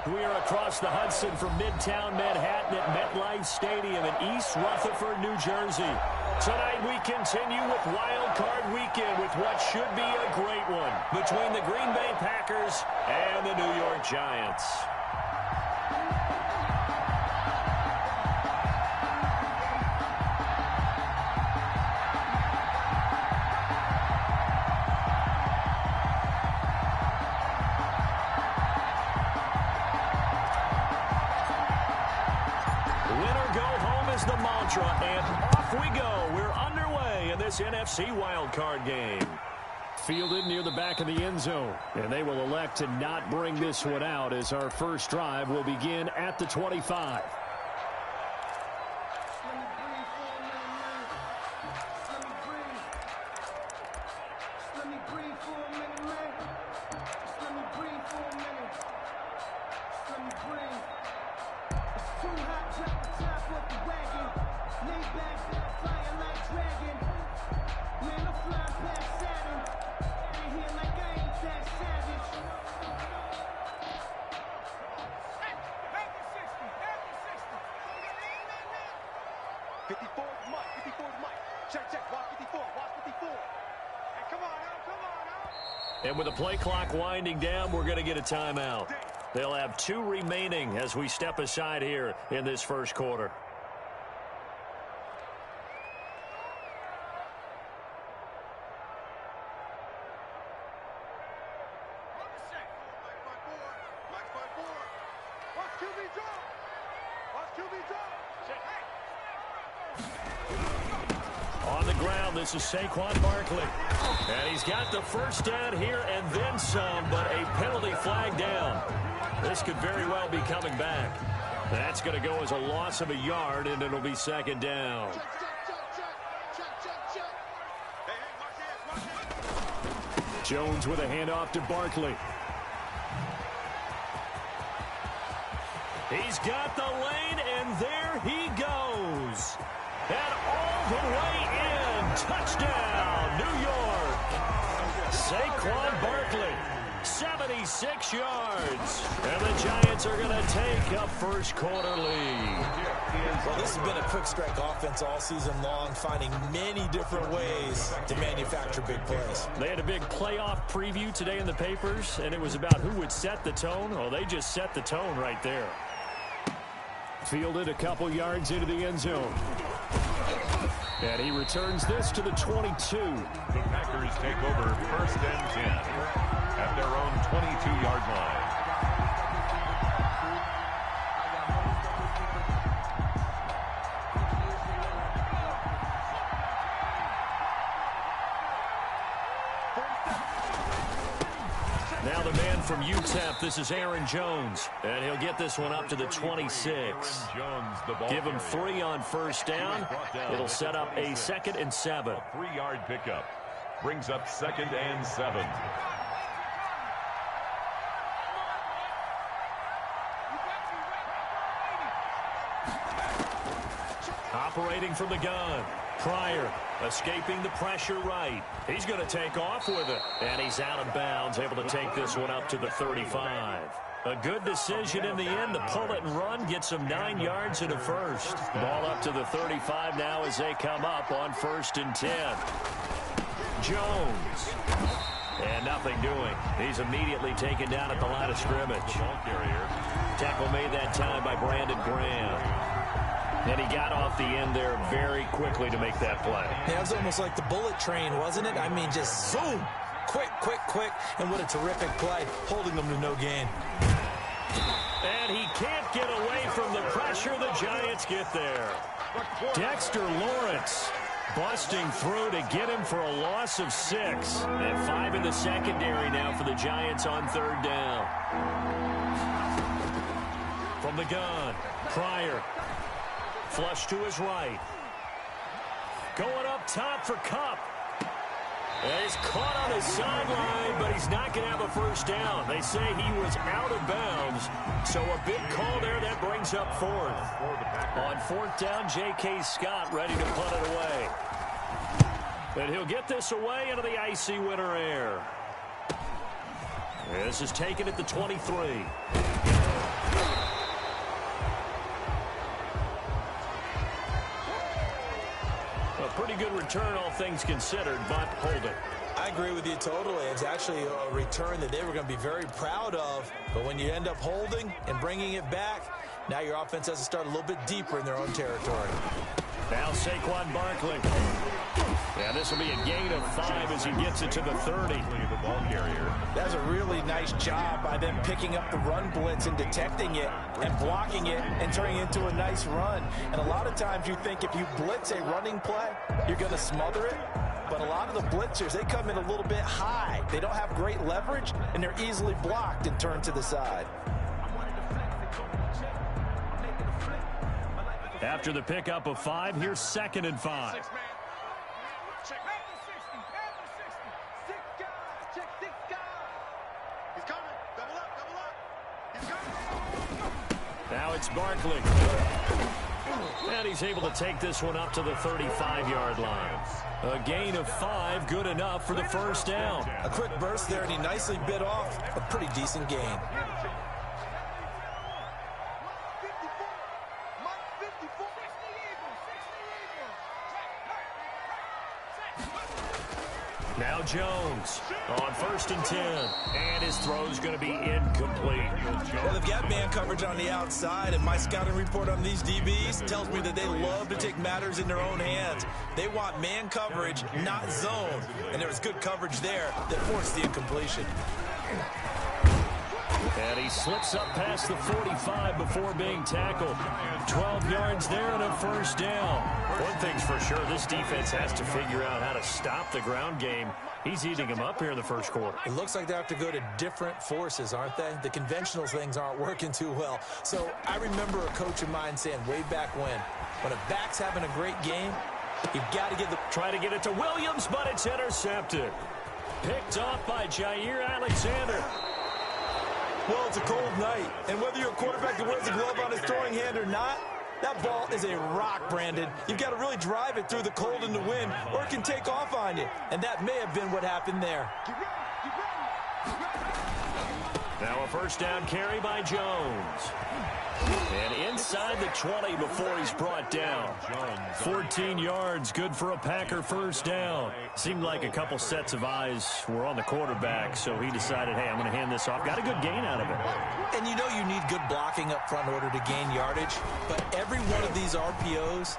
We are across the Hudson from Midtown Manhattan at MetLife Stadium in East Rutherford, New Jersey. Tonight we continue with Wild Card Weekend with what should be a great one between the Green Bay Packers and the New York Giants. The mantra, and off we go. We're underway in this NFC wildcard game. Fielded near the back of the end zone, and they will elect to not bring this one out as our first drive will begin at the 25. And with the play clock winding down, we're going to get a timeout. They'll have 2 remaining as we step aside here in this first quarter. On the ground, this is Saquon Barkley. And he's got the first down here and then some, but a penalty flag down. This could very well be coming back. That's going to go as a loss of a yard, and it'll be second down. Jones with a handoff to Barkley. He's got the lane, and there he goes. And all the way in. Touchdown, New York. Saquon Barkley, 76 yards. And the Giants are going to take a first quarter lead. Well, this has been a quick strike offense all season long, finding many different ways to manufacture big plays. They had a big playoff preview today in the papers, and it was about who would set the tone. Well, they just set the tone right there. Fielded a couple yards into the end zone. And he returns this to the 22. The Packers take over first and 10 at their own 22-yard line. Now the man from UTEP, this is Aaron Jones. And he'll get this one up to the 26. Give him 3 on first down. It'll set up a 2nd and 7. A 3-yard pickup brings up 2nd and 7. Operating from the gun. Pryor escaping the pressure right. He's going to take off with it. And he's out of bounds, able to take this one up to the 35. A good decision in the end to pull it and run, get some 9 yards and a first. Ball up to the 35 now as they come up on 1st and 10. Jones. And nothing doing. He's immediately taken down at the line of scrimmage. Tackle made that time by Brandon Graham. And he got off the end there very quickly to make that play. Yeah, it was almost like the bullet train, wasn't it? I mean, just zoom. Quick, quick, quick. And what a terrific play, holding them to no gain. And he can't get away from the pressure. The Giants get there. Dexter Lawrence busting through to get him for a loss of 6. And 5 in the secondary now for the Giants on 3rd down. From the gun, Pryor. Flush to his right. Going up top for Kupp. And he's caught on his sideline, but he's not going to have a first down. They say he was out of bounds. So a big call there that brings up 4th. On 4th down, J.K. Scott ready to punt it away. And he'll get this away into the icy winter air. This is taken at the 23. A pretty good return, all things considered, but hold it. I agree with you totally. It's actually a return that they were going to be very proud of. But when you end up holding and bringing it back, now your offense has to start a little bit deeper in their own territory. Now Saquon Barkley. Yeah, this will be a gain of 5 as he gets it to the 30. The ball carrier. That's a really nice job by them picking up the run blitz and detecting it and blocking it and turning it into a nice run. And a lot of times you think if you blitz a running play, you're going to smother it. But a lot of the blitzers, they come in a little bit high. They don't have great leverage, and they're easily blocked and turned to the side. After the pickup of 5, here's 2nd and 5. Now it's Barkley. And he's able to take this one up to the 35-yard line. A gain of 5, good enough for the first down. A quick burst there, and he nicely bit off a pretty decent gain. Now Jones on 1st and 10. And his throw's going to be incomplete. Well, they've got man coverage on the outside, and my scouting report on these DBs tells me that they love to take matters in their own hands. They want man coverage, not zone. And there was good coverage there that forced the incompletion. And he slips up past the 45 before being tackled. 12 yards there and a first down. One thing's for sure, this defense has to figure out how to stop the ground game. He's eating them up here in the first quarter. It looks like they have to go to different forces, aren't they? The conventional things aren't working too well. So I remember a coach of mine saying way back when a back's having a great game, you've got to give the... Try to get it to Williams, but it's intercepted. Picked off by Jair Alexander. Well, it's a cold night, and whether you're a quarterback that wears a glove on his throwing hand or not, that ball is a rock, Brandon. You've got to really drive it through the cold and the wind, or it can take off on you. And that may have been what happened there. Now a first down carry by Jones. And inside the 20 before he's brought down. 14 yards, good for a Packer first down. Seemed like a couple sets of eyes were on the quarterback, so he decided, hey, I'm going to hand this off. Got a good gain out of it. And you know you need good blocking up front in order to gain yardage, but every one of these RPOs,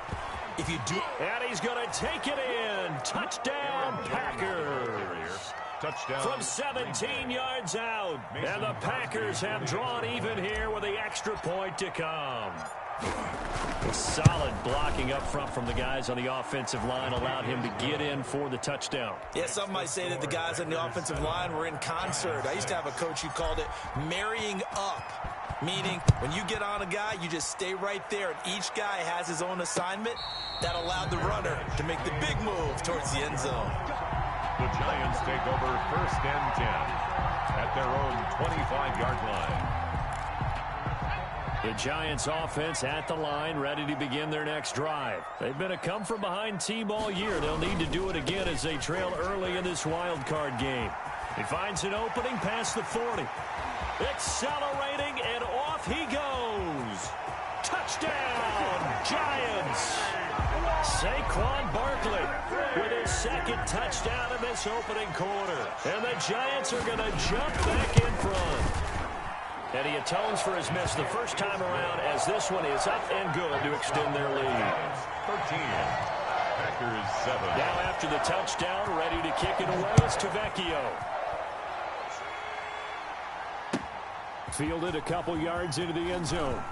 if you do... And he's going to take it in. Touchdown, Packers. Touchdown. From 17 yards out. And the Packers have drawn even here with the extra point to come. Solid blocking up front from the guys on the offensive line allowed him to get in for the touchdown. Yeah, some might say that the guys on the offensive line were in concert. I used to have a coach who called it marrying up, meaning when you get on a guy, you just stay right there, and each guy has his own assignment. That allowed the runner to make the big move towards the end zone. The Giants take over 1st and 10 at their own 25-yard line. The Giants offense at the line, ready to begin their next drive. They've been a come-from-behind team all year. They'll need to do it again as they trail early in this wild card game. He finds an opening past the 40. Accelerating, and off he goes. Touchdown, Giants! Saquon Barkley with his 2nd touchdown in this opening quarter. And the Giants are going to jump back in front. And he atones for his miss the first time around as this one is up and good to extend their lead. 13. Packers 7. Now after the touchdown, ready to kick it away is Tavecchio. Fielded a couple yards into the end zone.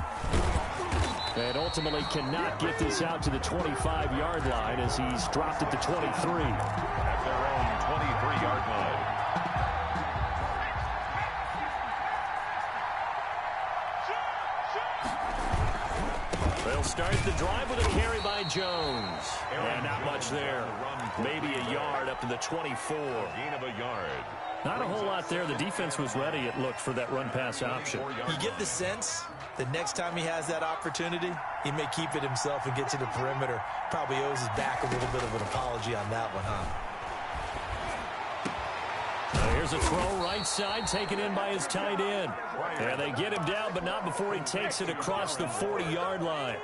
And ultimately cannot get this out to the 25-yard line as he's dropped at the 23. At their own 23-yard line. They'll start the drive with a carry by Jones. And not much there. Maybe a yard up to the 24. Gain of a yard. Not a whole lot there. The defense was ready, it looked, for that run-pass option. You get the sense that next time he has that opportunity, he may keep it himself and get to the perimeter. Probably owes his back a little bit of an apology on that one, huh? Now Here's a throw right side taken in by his tight end. And they get him down, but not before he takes it across the 40-yard line.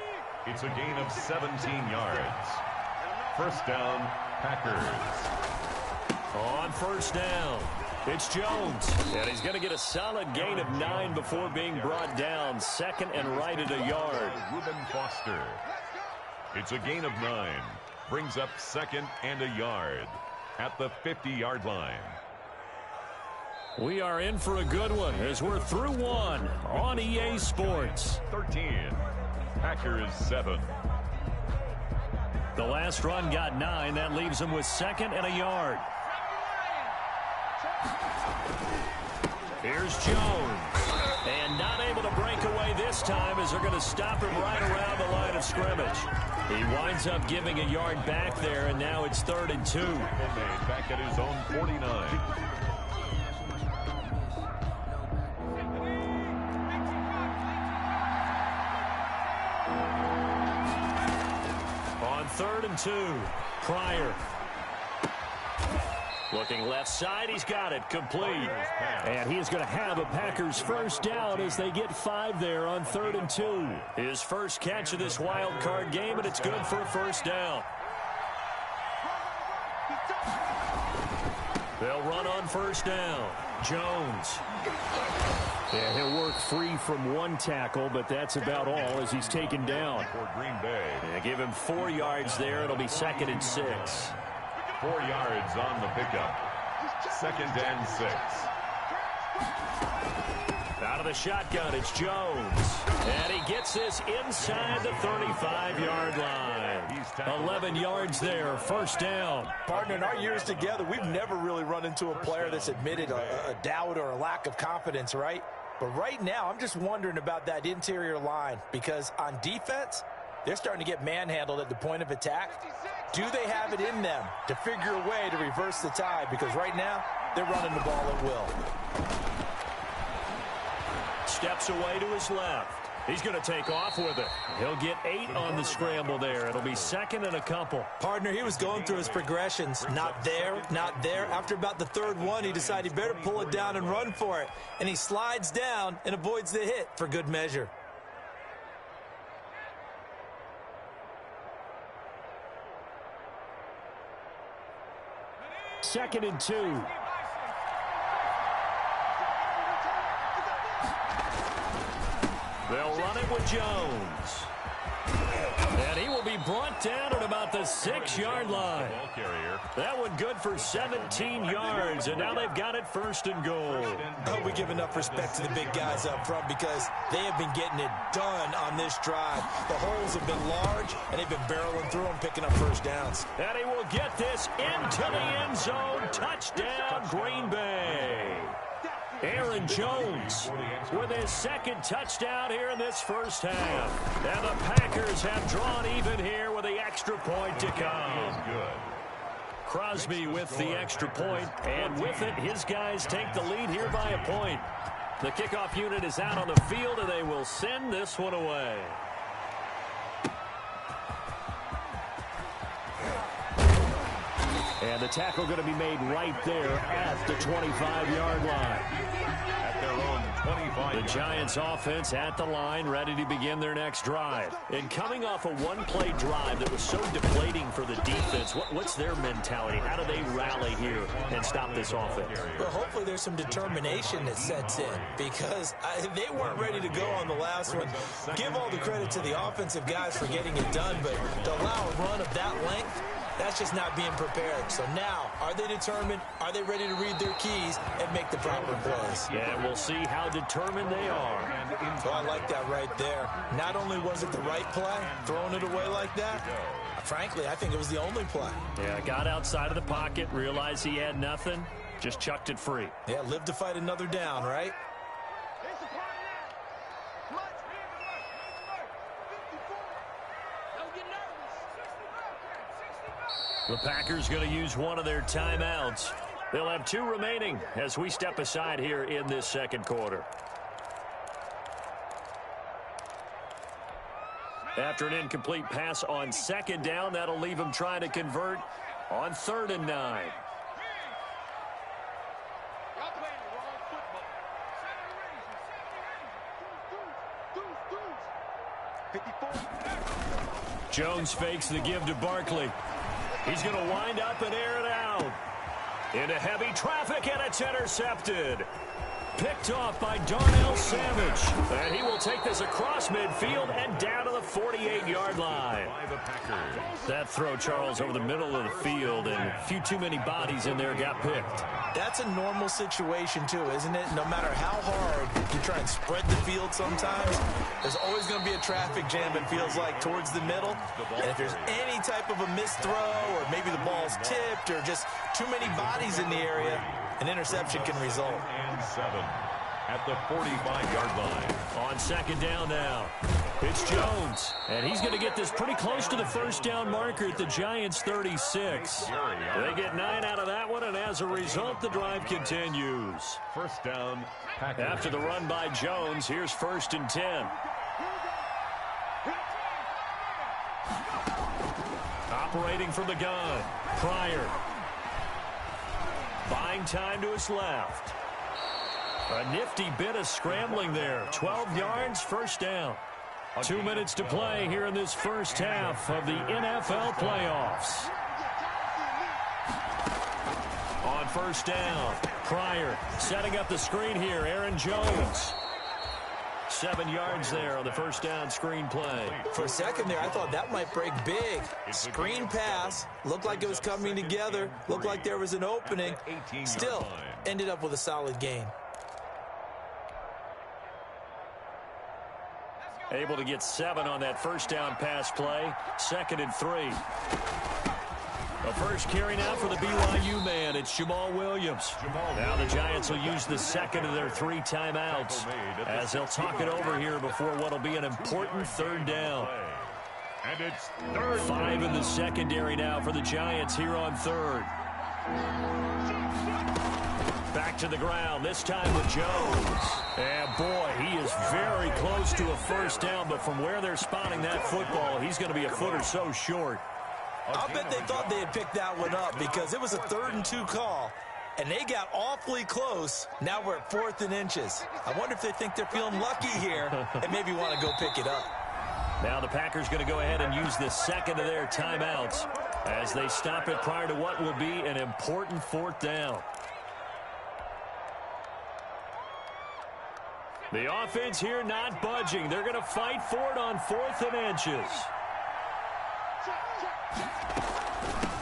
It's a gain of 17 yards. First down, Packers. On first down, it's Jones. And he's going to get a solid gain of 9 before being brought down. Second and right at a yard. Reuben Foster. It's a gain of 9. Brings up second and a yard at the 50-yard line. We are in for a good one as we're through one on EA Sports. 13. Packers 7. The last run got 9. That leaves them with second and a yard. Here's Jones. And not able to break away this time as they're going to stop him right around the line of scrimmage. He winds up giving a yard back there, and now it's 3rd and 2. Back at his own 49. On 3rd and 2, Pryor. Looking left side, he's got it, complete. And he is going to have a Packers first down as they get 5 there on 3rd and 2. His first catch of this wild card game, and it's good for a first down. They'll run on first down. Jones. Yeah, he'll work free from one tackle, but that's about all as he's taken down. For Green Bay. Yeah, give him 4 yards there. It'll be 2nd and 6. 4 yards on the pickup. 2nd and 6. Out of the shotgun, it's Jones. And he gets this inside the 35-yard line. 11 yards there, first down. Partner, in our years together, we've never really run into a player that's admitted a doubt or a lack of confidence, right? But right now, I'm just wondering about that interior line because on defense, they're starting to get manhandled at the point of attack. Do they have it in them to figure a way to reverse the tide? Because right now, they're running the ball at will. Steps away to his left. He's going to take off with it. He'll get 8 on the scramble there. It'll be 2nd and a couple. Partner, he was going through his progressions. Not there, not there. After about the 3rd one, he decided he better pull it down and run for it. And he slides down and avoids the hit for good measure. Second and 2. They'll run it with Jones. And he will be brought down at about the 6-yard line. That one good for 17 yards, and now they've got it 1st and goal. I hope we give enough respect to the big guys up front because they have been getting it done on this drive. The holes have been large, and they've been barreling through them, picking up first downs. And he will get this into the end zone. Touchdown, Green Bay. Aaron Jones with his 2nd touchdown here in this first half. And the Packers have drawn even here with the extra point to come. Crosby with the extra point, and with it, his guys take the lead here by a point. The kickoff unit is out on the field, and they will send this one away. And the tackle going to be made right there at the 25-yard line. At their own 25. The Giants offense at the line, ready to begin their next drive. And coming off a one-play drive that was so deflating for the defense, what's their mentality? How do they rally here and stop this offense? Well, hopefully there's some determination that sets in because they weren't ready to go on the last one. Give all the credit to the offensive guys for getting it done, but to allow a run of that length, that's just not being prepared. So now, are they determined? Are they ready to read their keys and make the proper plays? Yeah, and we'll see how determined they are. Oh, I like that right there. Not only was it the right play, throwing it away like that, frankly, I think it was the only play. Yeah, got outside of the pocket, realized he had nothing, just chucked it free. Yeah, live to fight another down, right? The Packers going to use one of their timeouts. They'll have 2 remaining as we step aside here in this second quarter. After an incomplete pass on 2nd down, that'll leave them trying to convert on 3rd and 9. Jones fakes the give to Barkley. He's going to wind up and air it out. Into heavy traffic, and it's intercepted. Picked off by Darnell Savage. And he will take this across midfield and down to the 48-yard line. That throw, Charles, over the middle of the field, and a few too many bodies in there got picked. That's a normal situation, too, isn't it? No matter how hard you try and spread the field sometimes, there's always going to be a traffic jam, it feels like, towards the middle. And if there's any type of a missed throw, or maybe the ball's tipped, or just too many bodies in the area, an interception can result. And 7 at the 45-yard line. On second down now, it's Jones. And he's going to get this pretty close to the first down marker at the Giants' 36. They get 9 out of that one, and as a result, the drive continues. First down, Packers. After the run by Jones, here's 1st and 10. Operating from the gun, Pryor. Buying time to his left. A nifty bit of scrambling there. 12 yards, first down. 2 minutes to play here in this first half of the NFL playoffs. On first down, Pryor setting up the screen here. Aaron Jones. 7 yards there on the first down screen play. For a second there, I thought that might break big. Screen pass. Looked like it was coming together. Looked like there was an opening. Still, ended up with a solid gain. Able to get 7 on that first down pass play. 2nd and 3. The first carry now for the BYU man. It's Jamal Williams. Now the Giants will use the second of their 3 timeouts as they'll talk it over here before what will be an important third down. And it's third. 5 in the secondary now for the Giants here on third. Back to the ground, this time with Jones. And boy, he is very close to a first down, but from where they're spotting that football, he's going to be a foot or so short. I'll bet they thought they had picked that one up because it was a 3rd and 2 call, and they got awfully close. Now we're at 4th and inches. I wonder if they think they're feeling lucky here and maybe want to go pick it up. Now the Packers going to go ahead and use the second of their timeouts as they stop it prior to what will be an important 4th down. The offense here not budging. They're going to fight for it on 4th and inches.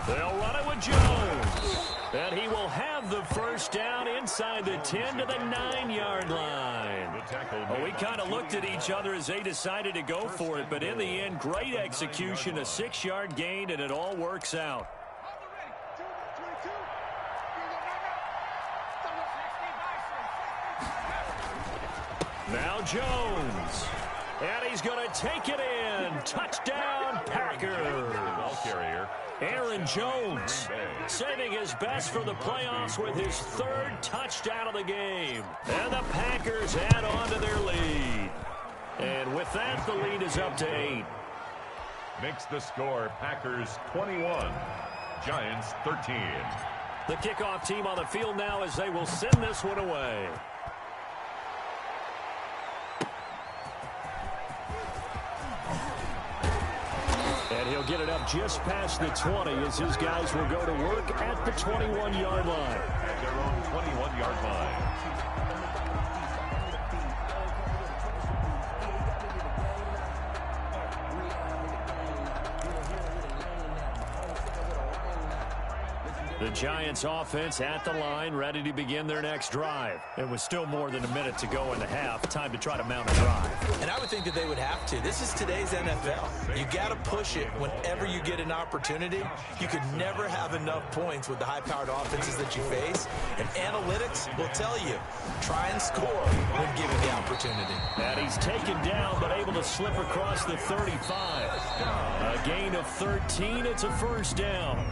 They'll run it with Jones. And he will have the first down inside the 10 to the 9-yard line. Well, we kind of looked at each other as they decided to go for it, but in the end, great execution, a 6-yard gain, and it all works out. Now Jones. And he's going to take it in. Touchdown, Packers. Ball carrier. Aaron Jones saving his best for the playoffs with his 3rd touchdown of the game. And the Packers add on to their lead. And with that, the lead is up to 8. Makes the score Packers 21, Giants 13. The kickoff team on the field now as they will send this one away. And he'll get it up just past the 20 as his guys will go to work at the 21-yard line. At their own 21-yard line. The Giants offense at the line, ready to begin their next drive. It was still more than a minute to go in the half. Time to try to mount a drive. And I would think that they would have to. This is today's NFL. You got to push it whenever you get an opportunity. You could never have enough points with the high-powered offenses that you face. And analytics will tell you, try and score when given the opportunity. And he's taken down but able to slip across the 35. A gain of 13. It's a first down.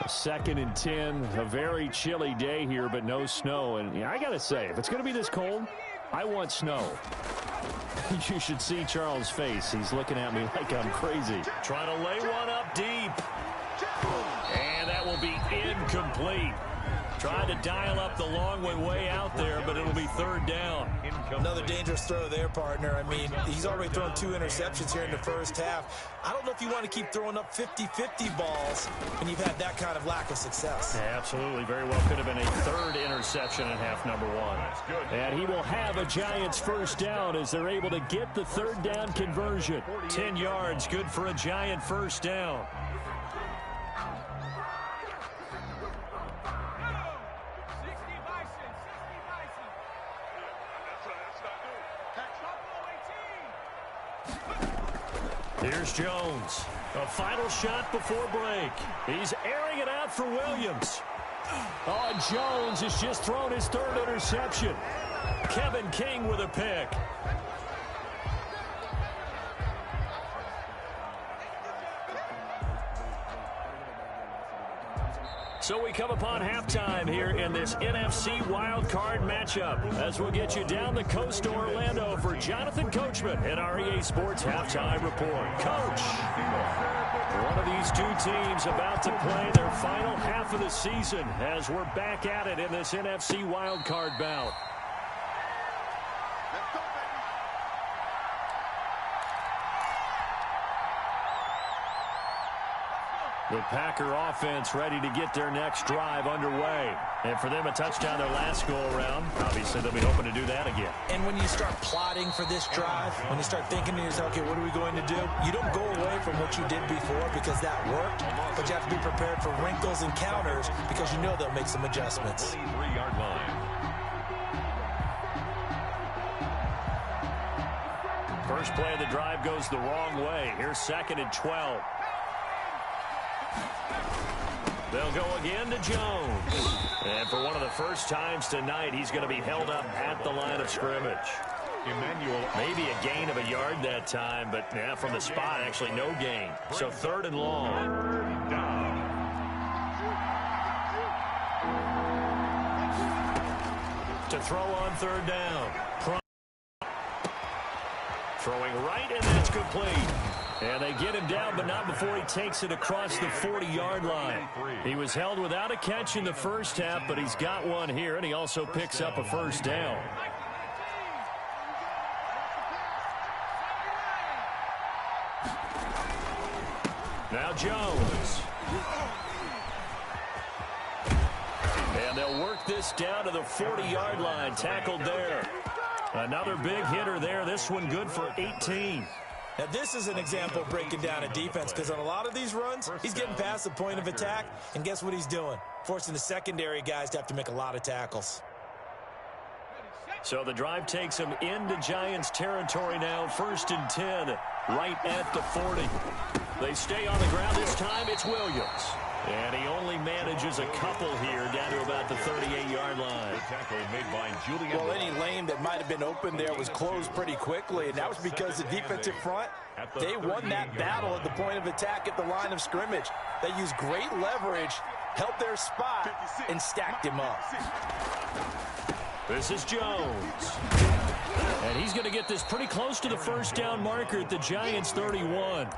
2nd and 10, a very chilly day here, but no snow. And yeah, I got to say, if it's going to be this cold, I want snow. You should see Charles' face. He's looking at me like I'm crazy. Trying to lay one up deep. And that will be incomplete. Trying to dial up the long way out there, but it'll be third down. Another dangerous throw there, partner. I mean, he's already thrown 2 interceptions here in the first half. I don't know if you want to keep throwing up 50-50 balls when you've had that kind of lack of success. Yeah, absolutely. Very well could have been a third interception in half number 1. And he will have a Giants first down as they're able to get the third down conversion. 10 yards, good for a Giant first down. Here's Jones. A final shot before break. He's airing it out for Williams. Oh, and Jones has just thrown his third interception. Kevin King with a pick. So we come upon halftime here in this NFC wildcard matchup as we'll get you down the coast to Orlando for Jonathan Coachman at our EA Sports Halftime Report. Coach, one of these two teams about to play their final half of the season as we're back at it in this NFC wildcard bout. The Packer offense ready to get their next drive underway. And for them, a touchdown their last go-around. Obviously, they'll be hoping to do that again. And when you start plotting for this drive, when you start thinking to yourself, okay, what are we going to do? You don't go away from what you did before because that worked, but you have to be prepared for wrinkles and counters because you know they'll make some adjustments. 23-yard line. First play of the drive goes the wrong way. Here's 2nd and 12. They'll go again to Jones. And for one of the first times tonight, he's going to be held up at the line of scrimmage. Emmanuel. Maybe a gain of a yard that time, but yeah, from the spot, actually no gain. So 3rd and long. Down. To throw on 3rd down. Throwing right, and that's complete. And they get him down, but not before he takes it across the 40-yard line. He was held without a catch in the first half, but he's got one here, and he also picks up a first down. Now Jones. And they'll work this down to the 40-yard line, tackled there. Another big hitter there, this one good for 18. Now, this is an example of breaking down a defense because on a lot of these runs, he's getting past the point of attack, and guess what he's doing? Forcing the secondary guys to have to make a lot of tackles. So the drive takes him into Giants territory now, 1st and 10, right at the 40. They stay on the ground this time, it's Williams. And he only manages a couple here down to about the 38-yard line. Tackle made by Julian. Well, any lane that might have been open there was closed pretty quickly, and that was because the defensive front, they won that battle at the point of attack at the line of scrimmage. They used great leverage, held their spot, and stacked him up. This is Jones. And he's going to get this pretty close to the first down marker at the Giants' 31.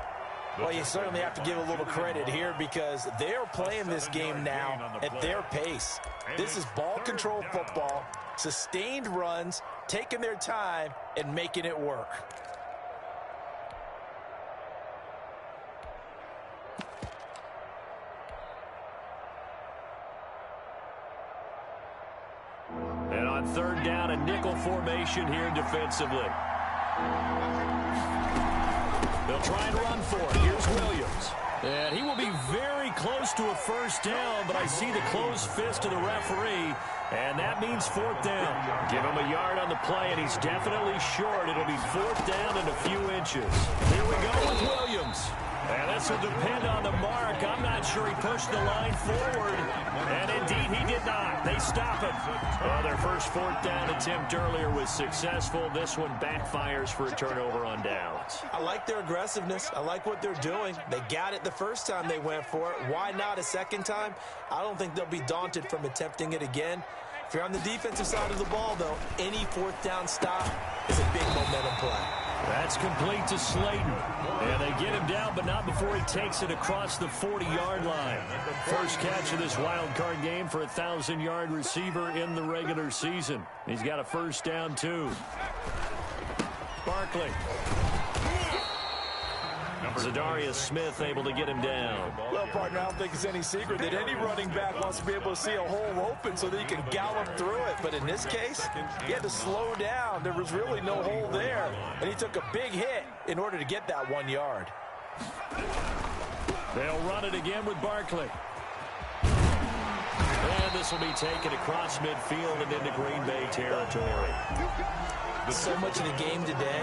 Well, you certainly have to give a little credit here because they're playing this game now at their pace. This is ball control football, sustained runs, taking their time, and making it work. And on 3rd down, a nickel formation here defensively. They'll try and run for it. Here's Williams. And he will be very close to a first down, but I see the closed fist of the referee, and that means 4th down. Give him a yard on the play, and he's definitely short. It'll be 4th down and a few inches. Here we go with Williams. And this will depend on the mark. I'm not sure he pushed the line forward. And indeed, he did not. They stop it. Well, their first 4th down attempt earlier was successful. This one backfires for a turnover on downs. I like their aggressiveness. I like what they're doing. They got it the first time they went for it. Why not a second time? I don't think they'll be daunted from attempting it again. If you're on the defensive side of the ball, though, any 4th down stop is a big momentum play. That's complete to Slayton. And they get him down but not before he takes it across the 40-yard line. First catch of this wild card game for a 1,000-yard receiver in the regular season. He's got a first down, too. Barkley. Zadarius Smith able to get him down. Well, partner, I don't think it's any secret that any running back wants to be able to see a hole open so that he can gallop through it. But in this case, he had to slow down. There was really no hole there. And he took a big hit in order to get that 1 yard. They'll run it again with Barkley. And this will be taken across midfield and into Green Bay territory. So much of the game today,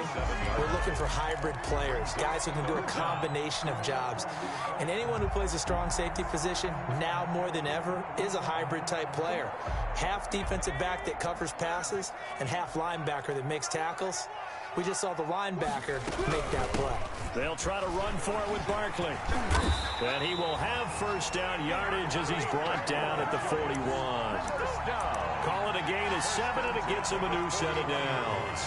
we're looking for hybrid players, guys who can do a combination of jobs. And anyone who plays a strong safety position, now more than ever, is a hybrid type player. Half defensive back that covers passes and half linebacker that makes tackles. We just saw the linebacker make that play. They'll try to run for it with Barkley. And he will have first down yardage as he's brought down at the 41. Call it a gain of 7, and it gets him a new set of downs.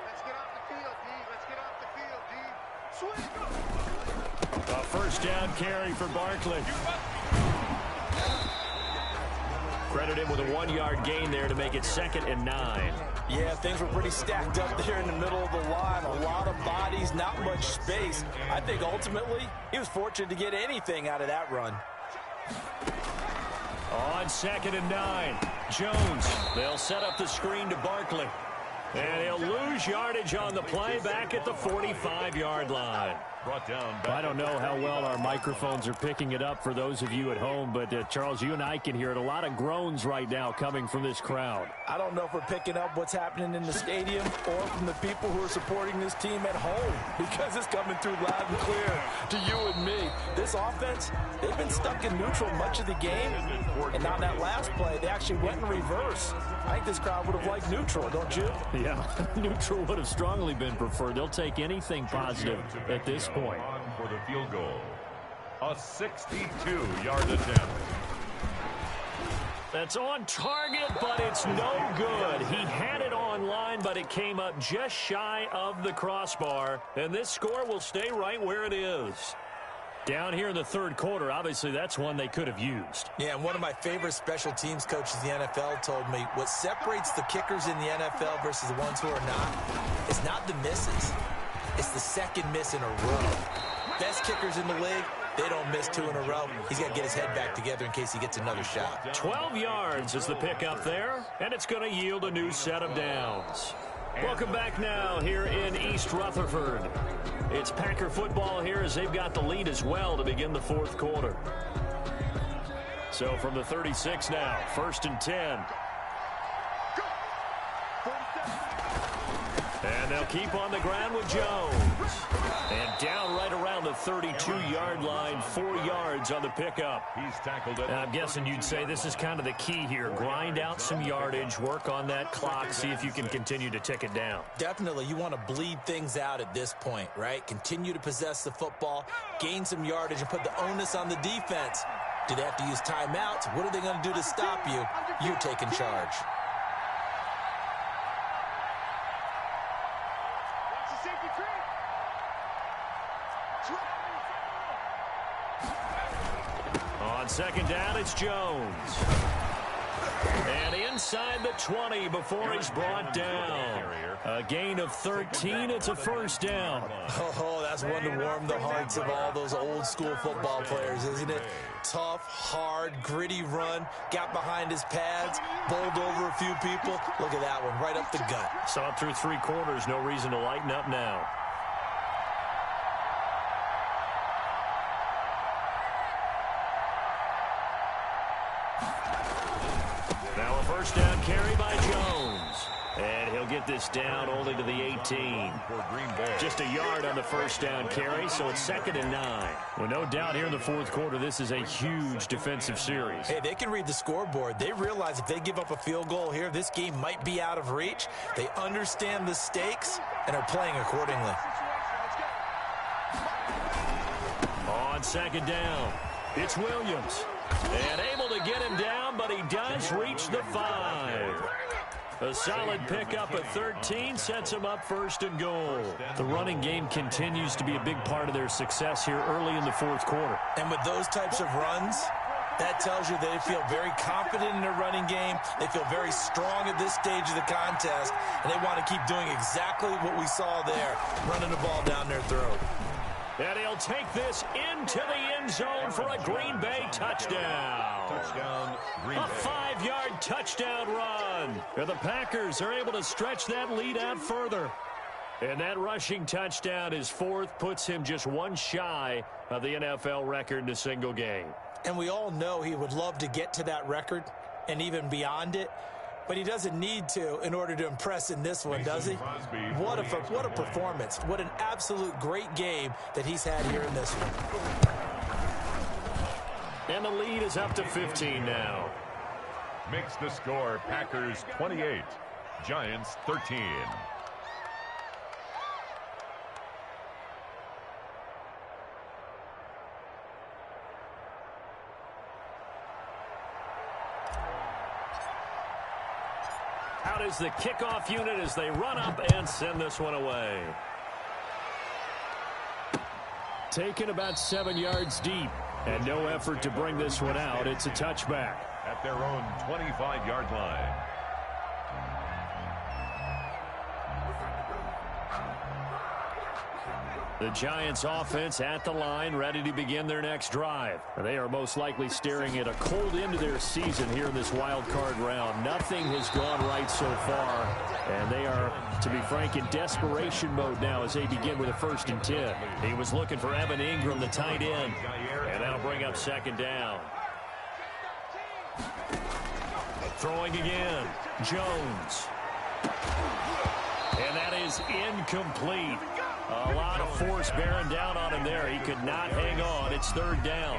Let's get off the field, D. Let's get off the field, D. Swing. A first down carry for Barkley. Credit him with a 1-yard gain there to make it 2nd and 9. Yeah, things were pretty stacked up there in the middle of the line. A lot of bodies, not much space. I think ultimately he was fortunate to get anything out of that run. On 2nd and 9, Jones. They'll set up the screen to Barkley. And he'll lose yardage on the play back at the 45-yard line. Brought down. I don't know how well our microphones are picking it up for those of you at home, but Charles, you and I can hear it. A lot of groans right now coming from this crowd. I don't know if we're picking up what's happening in the stadium or from the people who are supporting this team at home, because it's coming through loud and clear to you and me. This offense, they've been stuck in neutral much of the game, and on that last play, they actually went in reverse. I think this crowd would have liked neutral, don't you? Yeah, neutral would have strongly been preferred. They'll take anything positive at this point. On for the field goal. A 62-yard attempt. That's on target, but it's no good. He had it on line, but it came up just shy of the crossbar. And this score will stay right where it is. Down here in the third quarter, obviously that's one they could have used. Yeah, and one of my favorite special teams coaches in the NFL told me what separates the kickers in the NFL versus the ones who are not is not the misses. It's the second miss in a row. Best kickers in the league, they don't miss 2 in a row. He's got to get his head back together in case he gets another shot. 12 yards is the pickup there, and it's going to yield a new set of downs. Welcome back now here in East Rutherford. It's Packer football here as they've got the lead as well to begin the fourth quarter. So from the 36 now, 1st and 10. And they'll keep on the ground with Jones. And down right around the 32-yard line, 4 yards on the pickup. He's tackled it. And I'm guessing you'd say this is kind of the key here. Grind out some yardage, work on that clock, see if you can continue to tick it down. Definitely, you want to bleed things out at this point, right? Continue to possess the football, gain some yardage, and put the onus on the defense. Do they have to use timeouts? What are they going to do to stop you? You're taking charge. On 2nd down, it's Jones. And inside the 20 before he's brought down. A gain of 13. It's a first down. Oh, that's one to warm the hearts of all those old school football players, isn't it? Tough, hard, gritty run. Got behind his pads, bowled over a few people. Look at that one, right up the gut. Saw it through 3 quarters. No reason to lighten up now. Now a first down carry by Jones. And he'll get this down only to the 18. Just a yard on the first down carry, so it's 2nd and 9. Well, no doubt here in the fourth quarter, this is a huge defensive series. Hey, they can read the scoreboard. They realize if they give up a field goal here, this game might be out of reach. They understand the stakes and are playing accordingly. On 2nd down, it's Williams. And able to get him down, but he does reach the 5. A solid pickup of 13 sets them up first and goal. The running game continues to be a big part of their success here early in the fourth quarter. And with those types of runs, that tells you they feel very confident in their running game. They feel very strong at this stage of the contest, and they want to keep doing exactly what we saw there, running the ball down their throat. And he'll take this into the end zone for a Green Bay touchdown. Touchdown, Green A Bay. 5-yard touchdown run. And the Packers are able to stretch that lead out further. And that rushing touchdown, his fourth, puts him just one shy of the NFL record in a single game. And we all know he would love to get to that record and even beyond it. But he doesn't need to in order to impress in this one, does he? What a performance. What an absolute great game that he's had here in this one. And the lead is up to 15 now. Makes the score Packers 28, Giants 13. Out is the kickoff unit as they run up and send this one away. Taken about 7 yards deep, and no effort to bring this one out. It's a touchback. At their own 25-yard line. The Giants offense at the line, ready to begin their next drive. They are most likely staring at a cold end to their season here in this wild card round. Nothing has gone right so far, and they are, to be frank, in desperation mode now as they begin with a 1st and 10. He was looking for Evan Ingram, the tight end, and that'll bring up 2nd down. Throwing again, Jones. And that is incomplete. A lot of force bearing down on him there. He could not hang on. It's 3rd down.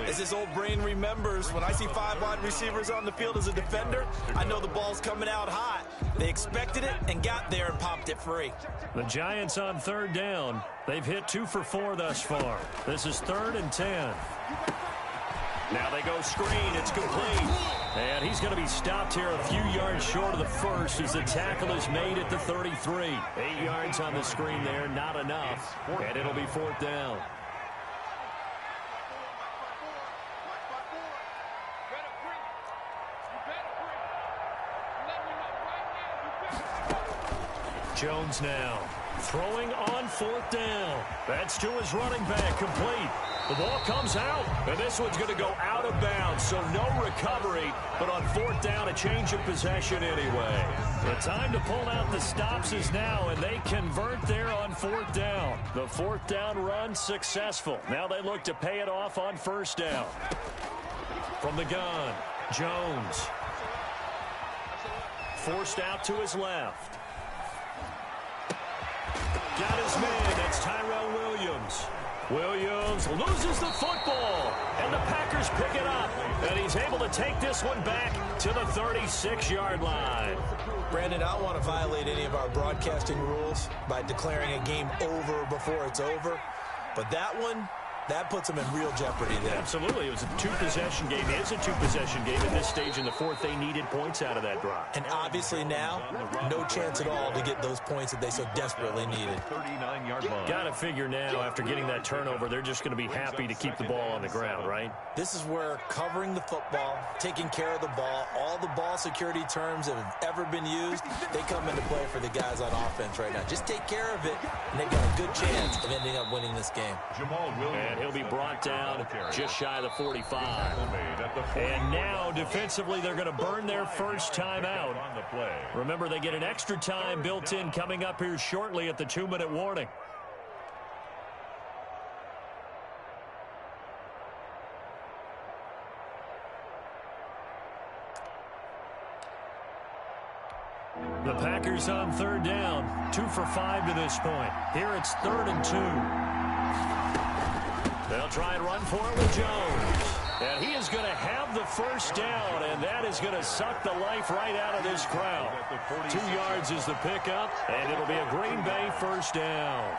As his old brain remembers, when I see 5 wide receivers on the field as a defender, I know the ball's coming out hot. They expected it and got there and popped it free. The Giants on 3rd down. They've hit 2 for 4 thus far. This is 3rd and 10. Now they go screen. It's complete. And he's going to be stopped here a few yards short of the first as the tackle is made at the 33. 8 yards on the screen there, not enough. And it'll be 4th down. Jones now throwing on 4th down. That's to his running back, complete. The ball comes out, and this one's going to go out of bounds, so no recovery. But on 4th down, a change of possession anyway. The time to pull out the stops is now, and they convert there on 4th down. The 4th down run successful. Now they look to pay it off on 1st down. From the gun, Jones. Forced out to his left. Got his man. That's Tyrell Williams. Williams loses the football, and the Packers pick it up, and he's able to take this one back to the 36-yard line. Brandon, I don't want to violate any of our broadcasting rules by declaring a game over before it's over, but that one, that puts them in real jeopardy there. Absolutely. It was a 2-possession game. It is a 2-possession game at this stage in the fourth. They needed points out of that drive. And obviously now, no chance at all to get those points that they so desperately needed. 39-yard line. Got to figure now, after getting that turnover, they're just going to be happy to keep the ball on the ground, right? This is where covering the football, taking care of the ball, all the ball security terms that have ever been used, they come into play for the guys on offense right now. Just take care of it, and they've got a good chance of ending up winning this game. Jamal Williams. And he'll be brought down just shy of the 45. And now, defensively, they're going to burn their first time out. Remember, they get an extra time built in coming up here shortly at the 2-minute warning. The Packers on 3rd down, 2 for 5 to this point. Here it's 3rd and 2. They'll try and run for it with Jones. And he is going to have the first down, and that is going to suck the life right out of this crowd. 2 yards is the pickup, and it'll be a Green Bay first down.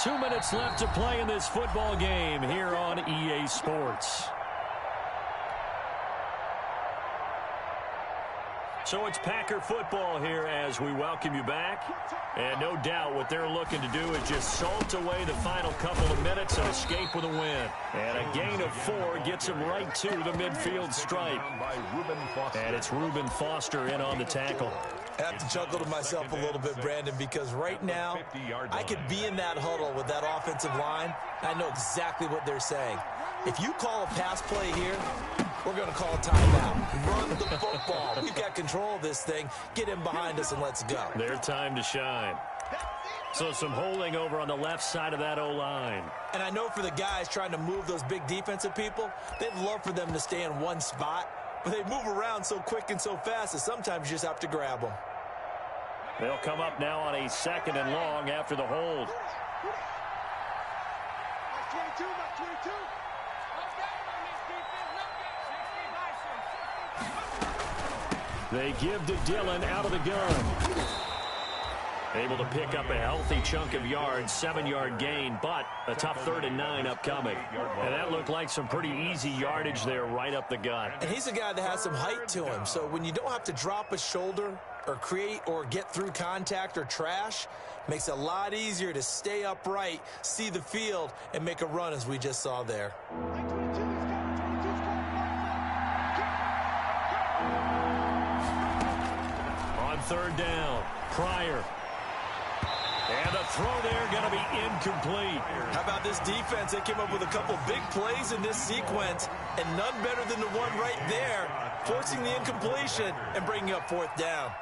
2 minutes left to play in this football game here on EA Sports. So it's Packer football here as we welcome you back. And no doubt what they're looking to do is just salt away the final couple of minutes and escape with a win. And a gain of 4 gets them right to the midfield stripe. And it's Reuben Foster in on the tackle. I have to chuckle to myself a little bit, Brandon, because right now I could be in that huddle with that offensive line. I know exactly what they're saying. If you call a pass play here, we're going to call a timeout. Run the football. We've got control of this thing. Get in behind us and let's go. Their time to shine. So some holding over on the left side of that O-line. And I know for the guys trying to move those big defensive people, they'd love for them to stay in one spot. But they move around so quick and so fast that sometimes you just have to grab them. They'll come up now on a 2nd and long after the hold. They give to Dillon out of the gun. Able to pick up a healthy chunk of yards, 7-yard gain, but a tough 3rd and 9 upcoming. And that looked like some pretty easy yardage there right up the gut. And he's a guy that has some height to him, so when you don't have to drop a shoulder or create or get through contact or trash, makes it a lot easier to stay upright, see the field, and make a run as we just saw there. On 3rd down, Pryor. And the throw there going to be incomplete. How about this defense? They came up with a couple big plays in this sequence, and none better than the one right there, forcing the incompletion and bringing up 4th down.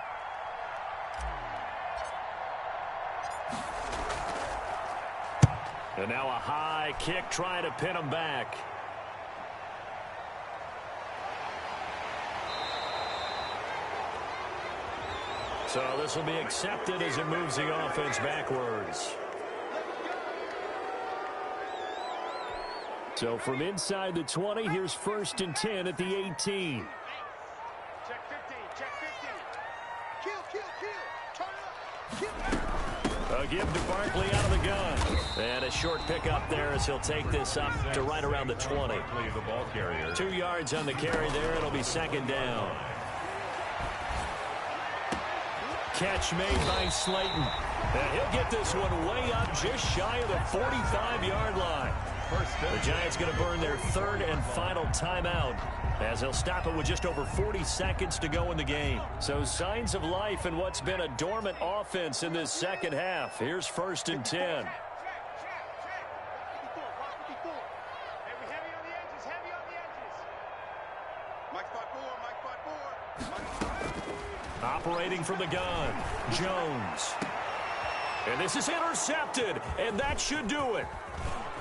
And now a high kick trying to pin him back. So this will be accepted as it moves the offense backwards. So from inside the 20, here's 1st and 10 at the 18. Check 15, check 15. Kill. Turn up. A give to Barkley out of the gun. And a short pickup there as he'll take this up to right around the 20. 2 yards on the carry there. It'll be 2nd down. Catch made by Slayton. And he'll get this one way up just shy of the 45-yard line. The Giants going to burn their 3rd and final timeout as they'll stop it with just over 40 seconds to go in the game. So signs of life in what's been a dormant offense in this second half. Here's 1st and 10. Operating from the gun, Jones. And this is intercepted, and that should do it.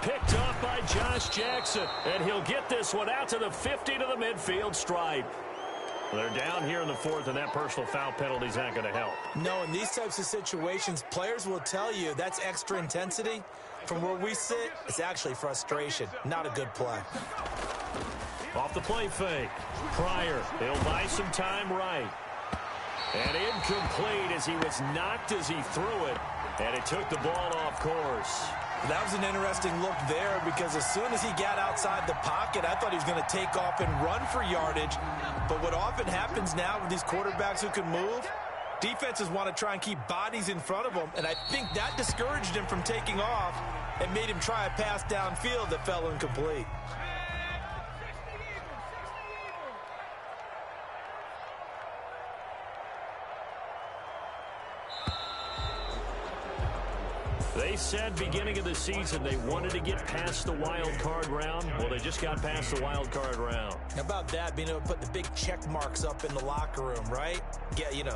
Picked off by Josh Jackson, and he'll get this one out to the 50 to the midfield stripe. They're down here in the 4th, and that personal foul penalty is not going to help. No, in these types of situations, players will tell you that's extra intensity. From where we sit, it's actually frustration, not a good play. Off the play fake, Pryor. He'll buy some time right. And incomplete as he was knocked as he threw it, and it took the ball off course. That was an interesting look there because as soon as he got outside the pocket, I thought he was going to take off and run for yardage. But what often happens now with these quarterbacks who can move, defenses want to try and keep bodies in front of them, and I think that discouraged him from taking off and made him try a pass downfield that fell incomplete. They said beginning of the season they wanted to get past the wild card round. Well, they just got past the wild card round. How about that, being able to put the big check marks up in the locker room, right? Yeah, you know.